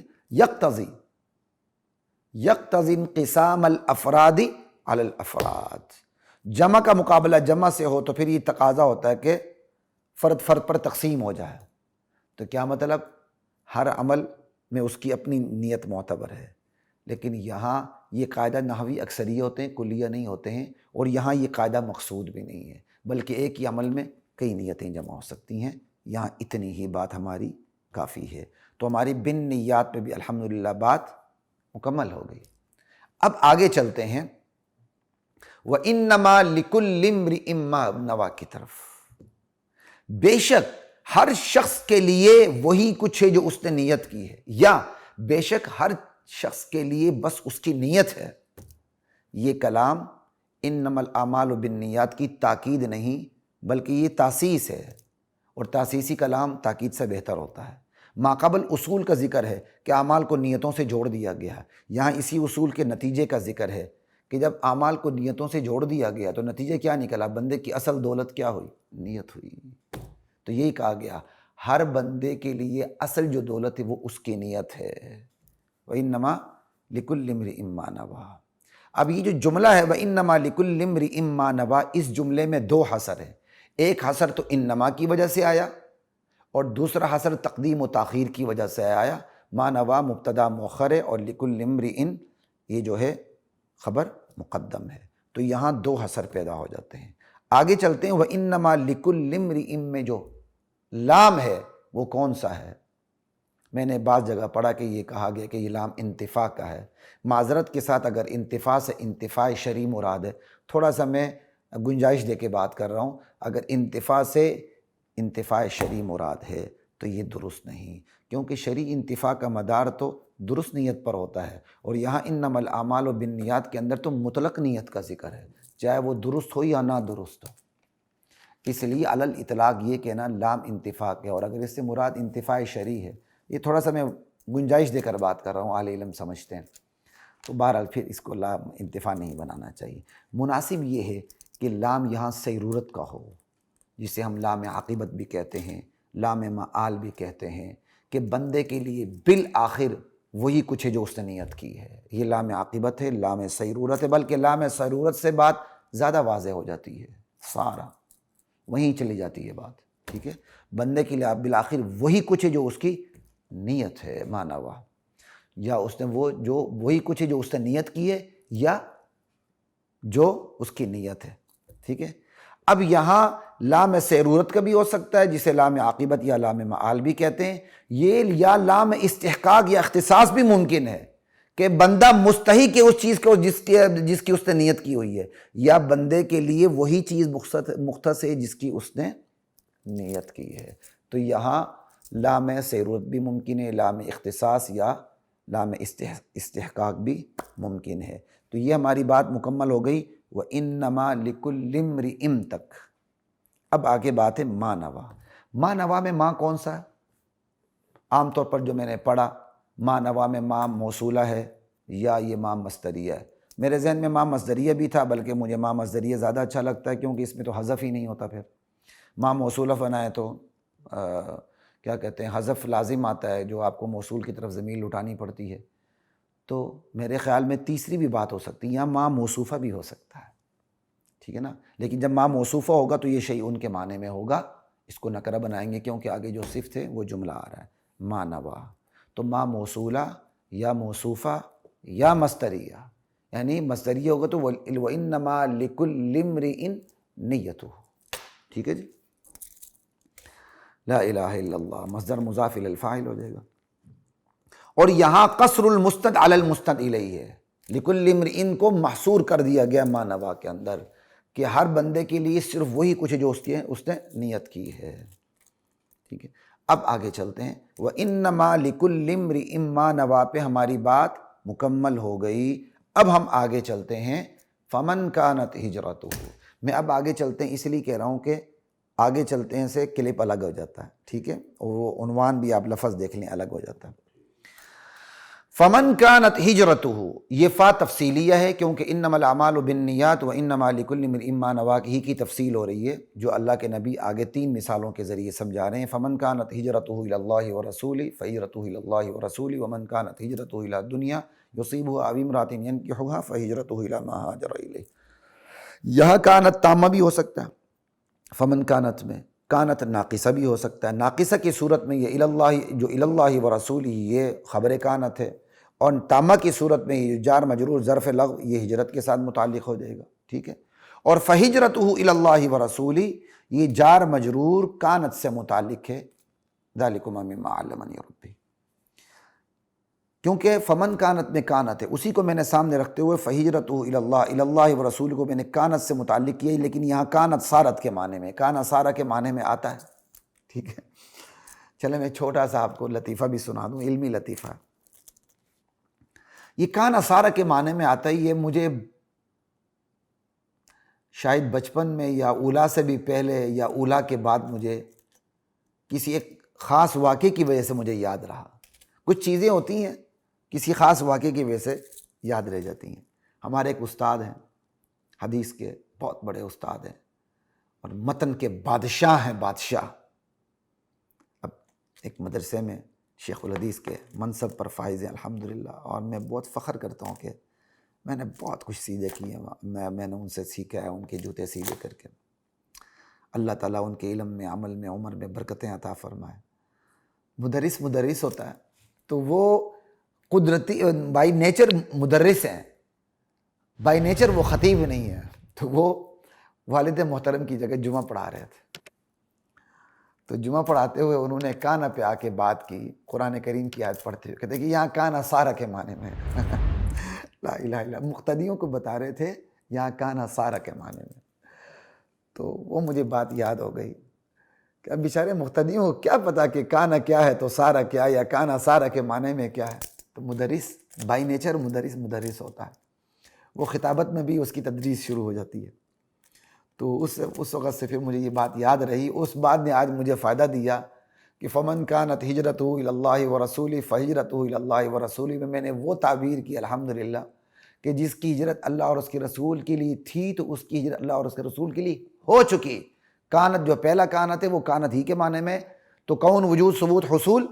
یقتضی انقسام الافراد علی الافراد۔ جمع کا مقابلہ جمع سے ہو تو پھر یہ تقاضا ہوتا ہے کہ فرد فرد پر تقسیم ہو جائے۔ تو کیا مطلب؟ ہر عمل میں اس کی اپنی نیت معتبر ہے، لیکن یہاں یہ قاعدہ نحوی اکثریہ ہوتے ہیں، کلیہ نہیں ہوتے ہیں، اور یہاں یہ قاعدہ مقصود بھی نہیں ہے، بلکہ ایک ہی عمل میں کئی نیتیں جمع ہو سکتی ہیں۔ یہاں اتنی ہی بات ہماری کافی ہے۔ تو ہماری بن نیات پہ بھی الحمدللہ بات مکمل ہو گئی۔ اب آگے چلتے ہیں وَإِنَّمَا لِكُلِّ امْرِئٍ مَّا نَوَىٰ کی طرف۔ بے شک ہر شخص کے لیے وہی کچھ ہے جو اس نے نیت کی ہے، یا بے شک ہر شخص کے لیے بس اس کی نیت ہے۔ یہ کلام انما الاعمال بالنیات کی تاکید نہیں، بلکہ یہ تاسیس ہے، اور تاسیسی کلام تاکید سے بہتر ہوتا ہے۔ ماقبل اصول کا ذکر ہے کہ اعمال کو نیتوں سے جوڑ دیا گیا ہے، یہاں اسی اصول کے نتیجے کا ذکر ہے کہ جب اعمال کو نیتوں سے جوڑ دیا گیا تو نتیجہ کیا نکلا؟ بندے کی اصل دولت کیا ہوئی؟ نیت ہوئی۔ تو یہی کہا گیا ہر بندے کے لیے اصل جو دولت ہے وہ اس کی نیت ہے۔ وَإِنَّمَا لِكُلِّ امْرِئٍ مَّا نَوَىٰ۔ اب یہ جو جملہ ہے وَإِنَّمَا لِكُلِّ امْرِئٍ مَّا نَوَىٰ، اس جملے میں دو حصر ہیں۔ ایک حصر تو انما کی وجہ سے آیا، اور دوسرا حصر تقدیم و تاخیر کی وجہ سے آیا۔ مَا نَوَىٰ مبتدا مؤخر ہے، اور لِكُلِّ امْرِئٍ یہ جو ہے خبر مقدم ہے، تو یہاں دو حصر پیدا ہو جاتے ہیں۔ آگے چلتے ہیں وَإِنَّمَا لِكُلِّ امْرِئٍ میں جو لام ہے وہ کون سا ہے؟ میں نے بعض جگہ پڑھا کہ یہ کہا گیا کہ یہ لام انتفاع کا ہے۔ معذرت کے ساتھ اگر انتفاع سے انتفاع شرعی مراد ہے، تھوڑا سا میں گنجائش دے کے بات کر رہا ہوں، اگر انتفاع سے انتفاع شرعی مراد ہے تو یہ درست نہیں، کیونکہ شرعی انتفاع کا مدار تو درست نیت پر ہوتا ہے، اور یہاں انما الاعمال بالنیات کے اندر تو مطلق نیت کا ذکر ہے، چاہے وہ درست ہو یا نہ درست ہو۔ اس لیے علی الاطلاق یہ کہنا لام انتفاع ہے، اور اگر اس سے مراد انتفاع شرعی ہے، یہ تھوڑا سا میں گنجائش دے کر بات کر رہا ہوں، اہل علم سمجھتے ہیں، تو بہرحال پھر اس کو لام انتفاع نہیں بنانا چاہیے۔ مناسب یہ ہے کہ لام یہاں سیرورت کا ہو، جسے ہم لام عاقبت بھی کہتے ہیں، لام معال بھی کہتے ہیں، کہ بندے کے لیے بالآخر وہی کچھ ہے جو اس نے نیت کی ہے۔ یہ لام عاقبت ہے، لام سیرورت ہے، بلکہ لام سیرورت سے بات زیادہ واضح ہو جاتی ہے، سارا وہیں چلی جاتی ہے بات، ٹھیک ہے۔ بندے کے لیے بالآخر وہی کچھ ہے جو اس کی نیت ہے، ما نویٰ، یا اس نے وہی کچھ ہے جو اس نے نیت کی ہے، یا جو اس کی نیت ہے، ٹھیک ہے۔ اب یہاں لام سیرورت کا بھی ہو سکتا ہے، جسے لام عاقبت یا لام معال بھی کہتے ہیں، یہ یا لام استحقاق یا اختصاص بھی ممکن ہے کہ بندہ مستحق ہے اس چیز کو جس کی اس نے نیت کی ہوئی ہے، یا بندے کے لیے وہی چیز مختص ہے جس کی اس نے نیت کی ہے۔ تو یہاں لام ضرورت بھی ممکن ہے، لام اختصاص یا لام استحقاق بھی ممکن ہے۔ تو یہ ہماری بات مکمل ہو گئی وَإِنَّمَا لِكُلِّ امْرِئٍ تک۔ اب آگے بات ہے ما نوا۔ ما نوا میں ما کون سا ہے؟ عام طور پر جو میں نے پڑھا، ما نوا میں ما موصولہ ہے یا یہ ما مصدریہ ہے۔ میرے ذہن میں ما مصدریہ بھی تھا، بلکہ مجھے ما مصدریہ زیادہ اچھا لگتا ہے کیونکہ اس میں تو حذف ہی نہیں ہوتا۔ پھر ما موصولہ بنائے تو کیا کہتے ہیں، حذف لازم آتا ہے جو آپ کو موصول کی طرف ضمیر اٹھانی پڑتی ہے۔ تو میرے خیال میں تیسری بھی بات ہو سکتی ہے، یا ما موصوفہ بھی ہو سکتا ہے، ٹھیک ہے نا۔ لیکن جب ما موصوفہ ہوگا تو یہ شیء ان کے معنی میں ہوگا، اس کو نکرہ بنائیں گے کیونکہ آگے جو صفت ہے وہ جملہ آ رہا ہے ما نوا۔ تو ما موصولہ یا موصوفہ یا مصدریہ، یعنی مصدریہ ہوگا تو وَإِنَّمَا لِكُلِّ امْرِئٍ نِّيَّتُهُ، ٹھیک ہے جی۔ لا الہ الا اللہ مصدر مضاف الی الفاعل ہو جائے گا۔ اور یہاں قصر المستد علی المستد الیہ ہے، لکل امرئ کو محصور کر دیا گیا ما نوا کے اندر، کہ ہر بندے کے لیے صرف وہی کچھ جو اس نے نیت کی ہے، ٹھیک ہے۔ اب آگے چلتے ہیں وَإِنَّمَا لِكُلِّ امْرِئٍ مَّا نَوَا پہ ہماری بات مکمل ہو گئی۔ اب ہم آگے چلتے ہیں فَمَنْ كَانَتْ هِجْرَتُهُ۔ میں اب آگے چلتے ہیں، اس لیے کہہ رہا ہوں کہ آگے چلتے ہیں سے کلپ الگ ہو جاتا ہے، ٹھیک ہے، اور وہ عنوان بھی آپ لفظ دیکھ لیں الگ ہو جاتا ہے۔ فَمَنْ كَانَتْ هِجْرَتُهُ، یہ فا تفصیلیہ ہے کیونکہ انما الاعمال بالنیات وانما لکل امرئ ما نویٰ کی تفصیل ہو رہی ہے، جو اللہ کے نبی آگے 3 مثالوں کے ذریعے سمجھا رہے ہیں۔ فَمَنْ كَانَتْ هِجْرَتُهُ إِلَى اللَّهِ وَرَسُولِهِ فَهِجْرَتُهُ إِلَى اللَّهِ وَرَسُولِهِ وَمَنْ كَانَتْ هِجْرَتُهُ إِلَى الدُّنْيَا يُصِيبُهَا أَوْ امْرَأَةٍ يَنكِحُهَا فَهِجْرَتُهُ إِلَى مَا هَاجَرَ إِلَيْهِ۔ یہاں کانت تامہ بھی ہو سکتا ہے، فمن کانت میں کانت ناقصہ بھی ہو سکتا ہے۔ ناقصہ کی صورت میں یہ الاللہ، جو الاللہ ورسولہ یہ خبر کانت ہے، اور تامہ کی صورت میں یہ جار مجرور ظرف لغو یہ ہجرت کے ساتھ متعلق ہو جائے گا، ٹھیک ہے۔ اور فہجرتہ الاللہ ورسولہ یہ جار مجرور کانت سے متعلق ہے، ذالکم مما علمنی ربی، کیونکہ فمن کانت میں کانت ہے، اسی کو میں نے سامنے رکھتے ہوئے فہجرتہ الاللہ ورسولہ کو میں نے کانت سے متعلق کیا، لیکن یہاں کانت سارت کے معنی میں، کانا سارہ کے معنی میں آتا ہے، ٹھیک ہے۔ چلے میں چھوٹا سا آپ کو لطیفہ بھی سنا دوں، علمی لطیفہ۔ یہ کانا سارہ کے معنی میں آتا ہے، یہ مجھے شاید بچپن میں یا اولا سے بھی پہلے یا اولا کے بعد مجھے کسی ایک خاص واقعے کی وجہ سے مجھے یاد رہا۔ کچھ چیزیں ہوتی ہیں کسی خاص واقعے کی وجہ سے یاد رہ جاتی ہیں۔ ہمارے ایک استاد ہیں، حدیث کے بہت بڑے استاد ہیں اور متن کے بادشاہ ہیں، بادشاہ۔ اب ایک مدرسے میں شیخ الحدیث کے منصب پر فائز ہیں الحمدللہ، اور میں بہت فخر کرتا ہوں کہ میں نے بہت کچھ سیدھے کیے ہیں، میں نے ان سے سیکھا ہے، ان کے جوتے سیدھے کر کے۔ اللہ تعالیٰ ان کے علم میں، عمل میں، عمر میں برکتیں عطا فرمائے۔ مدرس ہوتا ہے تو وہ قدرتی بائی نیچر مدرس ہیں، بائی نیچر وہ خطیب نہیں ہے۔ تو وہ والد محترم کی جگہ جمعہ پڑھا رہے تھے، تو جمعہ پڑھاتے ہوئے انہوں نے کانا پہ آ کے بات کی، قرآن کریم کی آیت پڑھتے ہوئے کہتے کہ یہاں کانا سارہ کے معنی میں لا الہ الا، مقتدیوں کو بتا رہے تھے یہاں کانا سارہ کے معنی میں۔ تو وہ مجھے بات یاد ہو گئی کہ اب بیچارے مقتدیوں کو کیا پتا کہ کانا کیا ہے تو سارہ کیا، یا کانا سارہ کے معنی میں کیا ہے۔ تو مدرس بائی نیچر مدرس ہوتا ہے، وہ خطابت میں بھی اس کی تدریس شروع ہو جاتی ہے۔ تو اس وقت سے پھر مجھے یہ بات یاد رہی، اس بات نے آج مجھے فائدہ دیا کہ فمن کانت ہجرتہ الی اللہ ورسولہ فہجرتہ الی اللہ ورسولہ میں نے وہ تعبیر کی الحمدللہ کہ جس کی ہجرت اللہ اور اس کے رسول کے لیے تھی تو اس کی ہجرت اللہ اور اس کے رسول کے لیے ہو چکی۔ کانت جو پہلا کانت ہے وہ کانت ہی کے معنی میں، تو کون، وجود، ثبوت، حصول،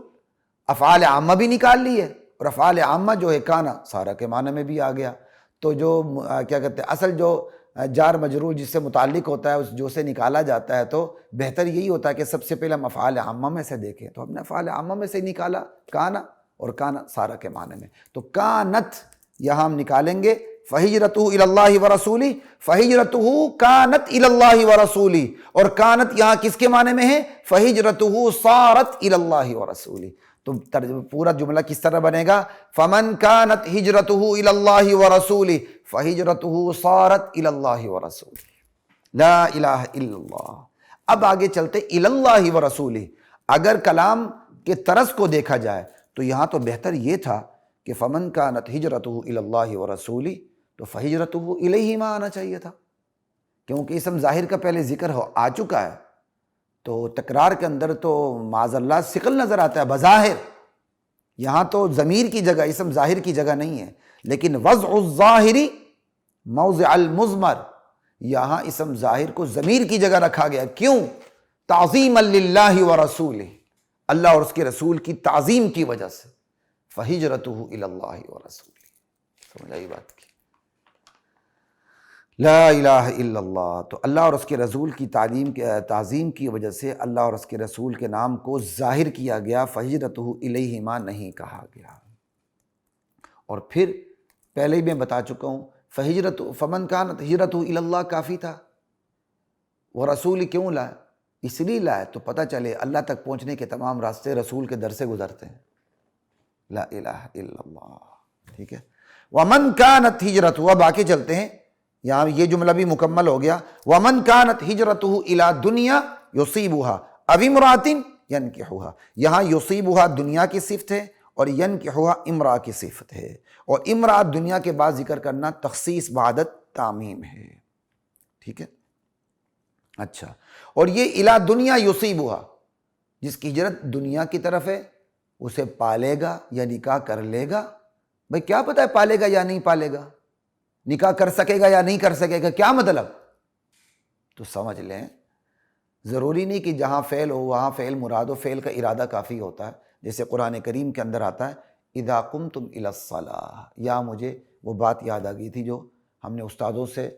افعال عامہ بھی نکال لیے، اور افعال عامہ جو ہے کانا سارہ کے معنی میں بھی آ گیا۔ تو جو کیا کہتے ہیں اصل جو جار مجرور جس سے متعلق ہوتا ہے اس جو سے نکالا جاتا ہے، تو بہتر یہی ہوتا ہے کہ سب سے پہلے ہم افعال عامہ میں سے دیکھیں، تو ہم نے افعال عامہ میں سے نکالا کانا، اور کانا سارہ کے معنی میں۔ تو کانت یہاں ہم نکالیں گے فہجرتہ الی اللہ ورسولہ، فہجرتہ کانت الی اللہ ورسولہ، اور کانت یہاں کس کے معنی میں ہے، فہجرتہ صارت الی اللہ ورسولہ۔ تو پورا جملہ کس طرح بنے گا، فمن کانت ہجرتہ الی اللہ ورسولہ فہجرتہ صارت الی اللہ ورسولہ، لا الہ الا اللہ۔ اب آگے چلتے الی اللہ ورسولہ، اگر کلام کے طرز کو دیکھا جائے تو یہاں تو بہتر یہ تھا کہ فمن کانت ہجرتہ الی اللہ ورسولہ، تو فہجرتہ الیہ ما آنا چاہیے تھا، کیونکہ اسم ظاہر کا پہلے ذکر آ چکا ہے، تو تکرار کے اندر تو معاذ اللہ ثقل نظر آتا ہے بظاہر۔ یہاں تو ضمیر کی جگہ، اسم ظاہر کی جگہ نہیں ہے، لیکن وضع الظاہر موضع المضمر، یہاں اسم ظاہر کو ضمیر کی جگہ رکھا گیا، کیوں؟ تعظیما للہ ورسولہ، اللہ اور اس کے رسول کی تعظیم کی وجہ سے، فہجرتہ الی اللہ ورسولہ۔ سمجھ آئی بات کی؟ لا الہ الا اللہ، تو اللہ اور اس کے رسول کی تعظیم کی وجہ سے اللہ اور اس کے رسول کے نام کو ظاہر کیا گیا، فہجرتہ الیہما نہیں کہا گیا۔ اور پھر پہلے ہی میں بتا چکا ہوں، فمن کانت ہجرتہ الی اللہ کافی تھا، وہ رسول کیوں لائے؟ اس لیے لائے تو پتہ چلے اللہ تک پہنچنے کے تمام راستے رسول کے در سے گزرتے ہیں۔ لا الہ الا اللہ، ٹھیک ہے۔ ومن کانت ہجرتہ، اب آگے چلتے ہیں، یہاں یہ جملہ بھی مکمل ہو گیا۔ ومن کانت ہجرتہ الی دنیا یصیبها او امرأۃ ینکحها، یہاں یصیبها دنیا کی صفت ہے اور ینکحها امرأہ کی صفت ہے، اور امرأہ دنیا کے بعد ذکر کرنا تخصیص بعد تعمیم ہے، ٹھیک ہے۔ اچھا، اور یہ الی دنیا یصیبها، جس کی ہجرت دنیا کی طرف ہے، اسے پالے گا یا نکاح کر لے گا؟ بھئی کیا پتہ ہے پالے گا یا نہیں پالے گا، نکاح کر سکے گا یا نہیں کر سکے گا، کیا مطلب؟ تو سمجھ لیں، ضروری نہیں کہ جہاں فعل ہو وہاں فعل مراد ہو، فعل کا ارادہ کافی ہوتا ہے۔ جیسے قرآن کریم کے اندر آتا ہے اذا قمتم الی الصلاۃ، یا مجھے وہ بات یاد آ گئی تھی جو ہم نے استادوں سے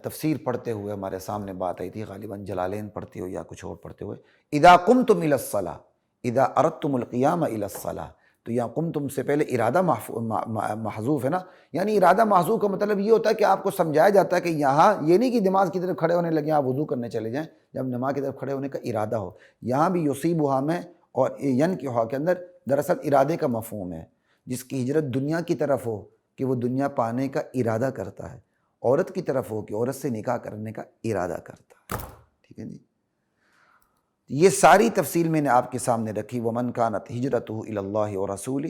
تفسیر پڑھتے ہوئے ہمارے سامنے بات آئی تھی، غالباً جلالین پڑھتے ہوئے یا کچھ اور پڑھتے ہوئے، اذا قمتم الی الصلاۃ اذا اردتم القیام الی الصلاۃ، تو یہاں قمتم سے پہلے ارادہ محذوف ہے نا، یعنی ارادہ محذوف کا مطلب یہ ہوتا ہے کہ آپ کو سمجھایا جاتا ہے کہ یہاں یہ نہیں کہ نماز کی طرف کھڑے ہونے لگے آپ وضو کرنے چلے جائیں، جب نماز کی طرف کھڑے ہونے کا ارادہ ہو۔ یہاں بھی یصیبها میں اور ینکحها کے اندر دراصل ارادے کا مفہوم ہے، جس کی ہجرت دنیا کی طرف ہو کہ وہ دنیا پانے کا ارادہ کرتا ہے، عورت کی طرف ہو کہ عورت سے نکاح کرنے کا ارادہ کرتا ہے، ٹھیک ہے جی۔ یہ ساری تفصیل میں نے آپ کے سامنے رکھی۔ ومن کانت ہجرتہ الی اللہ ورسولہ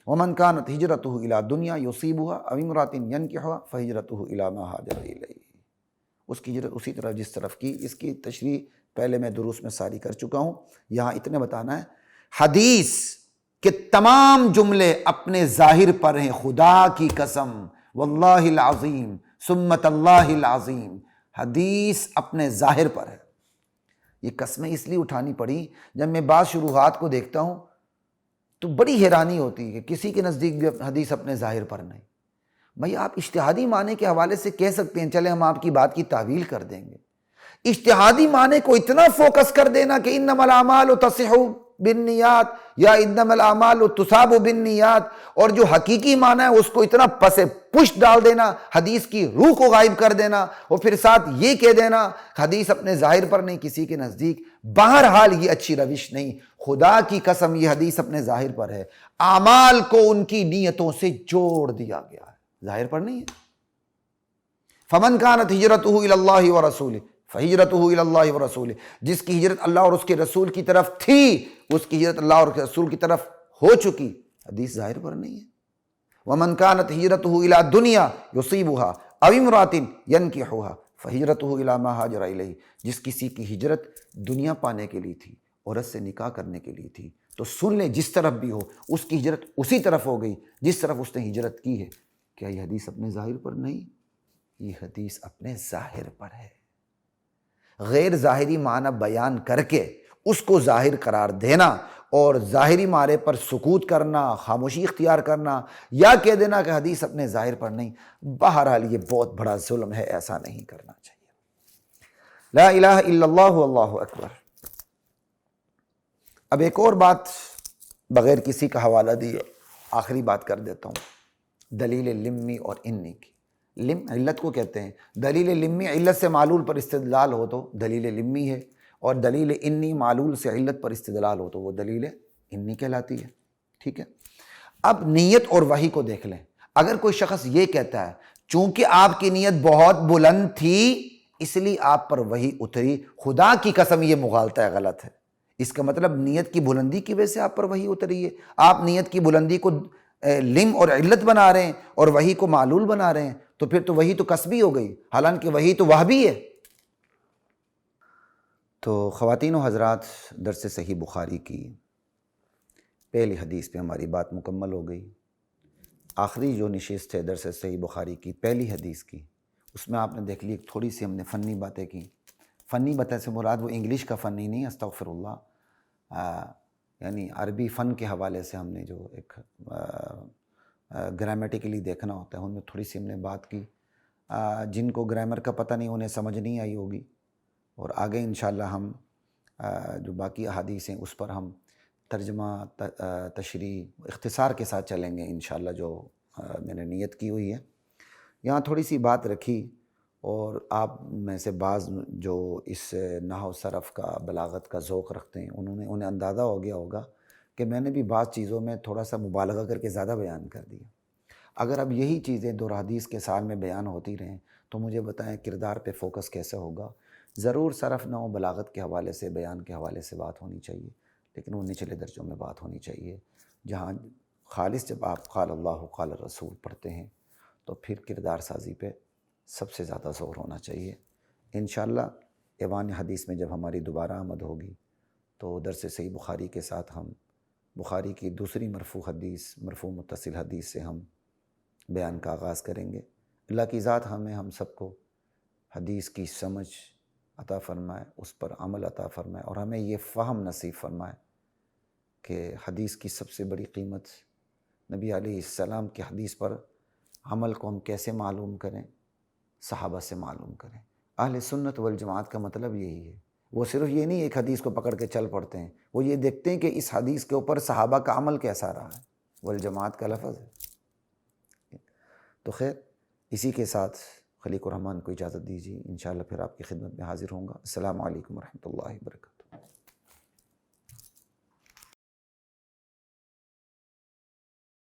ومن کانت ہجرتہ الی دنیا یصیبها او امرأۃ ینکحها فہجرتہ الی ما ہاجر الیہ، اس کی ہجرت اسی طرح جس طرف کی۔ اس کی تشریح پہلے میں دروس میں ساری کر چکا ہوں، یہاں اتنے بتانا ہے۔ حدیث کے تمام جملے اپنے ظاہر پر ہیں، خدا کی قسم، واللہ العظیم ثم اللہ العظیم، حدیث اپنے ظاہر پر ہے۔ یہ قسمیں اس لیے اٹھانی پڑی، جب میں بعض شروحات کو دیکھتا ہوں تو بڑی حیرانی ہوتی ہے کہ کسی کے نزدیک بھی حدیث اپنے ظاہر پر نہیں۔ بھئی آپ اجتہادی معنی کے حوالے سے کہہ سکتے ہیں چلے ہم آپ کی بات کی تعویل کر دیں گے، اجتہادی معنی کو اتنا فوکس کر دینا کہ انما الاعمال تصح بالنیات یا انما الاعمال تصاب بالنیات، اور جو حقیقی معنی ہے اس کو اتنا پس پش ڈال دینا، حدیث کی روح کو غائب کر دینا، اور پھر ساتھ یہ کہہ دینا حدیث اپنے ظاہر پر نہیں کسی کے نزدیک۔ بہرحال یہ اچھی روش نہیں، خدا کی قسم یہ حدیث اپنے ظاہر پر ہے، اعمال کو ان کی نیتوں سے جوڑ دیا گیا ہے، ظاہر پر نہیں ہے۔ فمن کانت ہجرتہ الی اللہ ورسولہ فہجرتہ الی اللہ ورسولہ، جس کی ہجرت اللہ اور اس کے رسول کی طرف تھی، اس کی ہجرت اللہ اور اس کے رسول کی طرف ہو چکی، حدیث ظاہر پر نہیں ہے۔ ومن کانت ہجرتہ الی دنیا یصیبها او امرأۃ ینکحها فہجرتہ الی ما ہاجر الیہ، جس کسی کی ہجرت دنیا پانے کے لیے تھی، عورت سے نکاح کرنے کے لیے تھی، تو سن لیں جس طرف بھی ہو اس کی ہجرت اسی طرف ہو گئی جس طرف اس نے ہجرت کی ہے۔ کیا یہ حدیث اپنے ظاہر پر نہیں؟ یہ حدیث اپنے ظاہر پر ہے۔ غیر ظاہری معنی بیان کر کے اس کو ظاہر قرار دینا اور ظاہری معنی پر سکوت کرنا، خاموشی اختیار کرنا، یا کہہ دینا کہ حدیث اپنے ظاہر پر نہیں، بہرحال یہ بہت بڑا ظلم ہے، ایسا نہیں کرنا چاہیے۔ لا الہ الا اللہ واللہ اکبر۔ اب ایک اور بات بغیر کسی کا حوالہ دیے آخری بات کر دیتا ہوں، دلیل لمی اور انی کی۔ لم علت کو کہتے ہیں، دلیل لمی علت سے معلول پر استدلال ہو تو دلیل لمی ہے، اور دلیل انی معلول سے علت پر استدلال ہو تو وہ دلیل انی کہلاتی ہے، ٹھیک ہے۔ اب نیت اور وحی کو دیکھ لیں۔ اگر کوئی شخص یہ کہتا ہے چونکہ آپ کی نیت بہت بلند تھی اس لیے آپ پر وحی اتری، خدا کی قسم یہ مغالطہ ہے، غلط ہے، اس کا مطلب نیت کی بلندی کی وجہ سے آپ پر وحی اتری ہے۔ آپ نیت کی بلندی کو لم اور علت بنا رہے ہیں اور وحی کو معلول بنا رہے ہیں، تو پھر تو وحی تو کسبی ہو گئی، حالانکہ وحی تو وہبی ہے۔ تو خواتین و حضرات، درس صحیح بخاری کی پہلی حدیث پہ ہماری بات مکمل ہو گئی۔ آخری جو نشست ہے درس صحیح بخاری کی پہلی حدیث کی، اس میں آپ نے دیکھ لی تھوڑی سی ہم نے فنی باتیں کی۔ فنی باتیں سے مراد وہ انگلش کا فنی نہیں، استغفر اللہ، یعنی عربی فن کے حوالے سے ہم نے جو ایک گرامیٹیکلی دیکھنا ہوتا ہے، ان میں تھوڑی سی ہم نے بات کی۔ جن کو گرامر کا پتہ نہیں انہیں سمجھ نہیں آئی ہوگی، اور آگے انشاءاللہ ہم جو باقی احادیث ہیں اس پر ہم ترجمہ تشریح اختصار کے ساتھ چلیں گے انشاءاللہ، جو میں نے نیت کی ہوئی ہے۔ یہاں تھوڑی سی بات رکھی، اور آپ میں سے بعض جو اس نحو صرف کا بلاغت کا ذوق رکھتے ہیں انہیں اندازہ ہو گیا ہوگا کہ میں نے بھی بعض چیزوں میں تھوڑا سا مبالغہ کر کے زیادہ بیان کر دیا۔ اگر اب یہی چیزیں دور حدیث کے سال میں بیان ہوتی رہیں تو مجھے بتائیں کردار پہ فوکس کیسے ہوگا؟ ضرور صرف نحو بلاغت کے حوالے سے، بیان کے حوالے سے بات ہونی چاہیے، لیکن وہ نچلے درجوں میں بات ہونی چاہیے، جہاں خالص جب آپ قال اللہ قال رسول پڑھتے ہیں تو پھر کردار سازی پہ سب سے زیادہ زور ہونا چاہیے۔ انشاءاللہ ایوان حدیث میں جب ہماری دوبارہ آمد ہوگی تو درس صحیح بخاری کے ساتھ ہم بخاری کی دوسری مرفوع حدیث، مرفوع متصل حدیث سے ہم بیان کا آغاز کریں گے۔ اللہ کی ذات ہم سب کو حدیث کی سمجھ عطا فرمائے، اس پر عمل عطا فرمائے، اور ہمیں یہ فہم نصیب فرمائے کہ حدیث کی سب سے بڑی قیمت نبی علیہ السلام کی حدیث پر عمل کو ہم کیسے معلوم کریں، صحابہ سے معلوم کریں۔ اہل سنت والجماعت کا مطلب یہی ہے، وہ صرف یہ نہیں ایک حدیث کو پکڑ کے چل پڑتے ہیں، وہ یہ دیکھتے ہیں کہ اس حدیث کے اوپر صحابہ کا عمل کیسا رہا ہے، والجماعت کا لفظ ہے۔ تو خیر، اسی کے ساتھ خلیق الرحمن کو اجازت دیجیے، انشاءاللہ پھر آپ کی خدمت میں حاضر ہوں گا۔ السلام علیکم ورحمۃ اللہ وبرکاتہ۔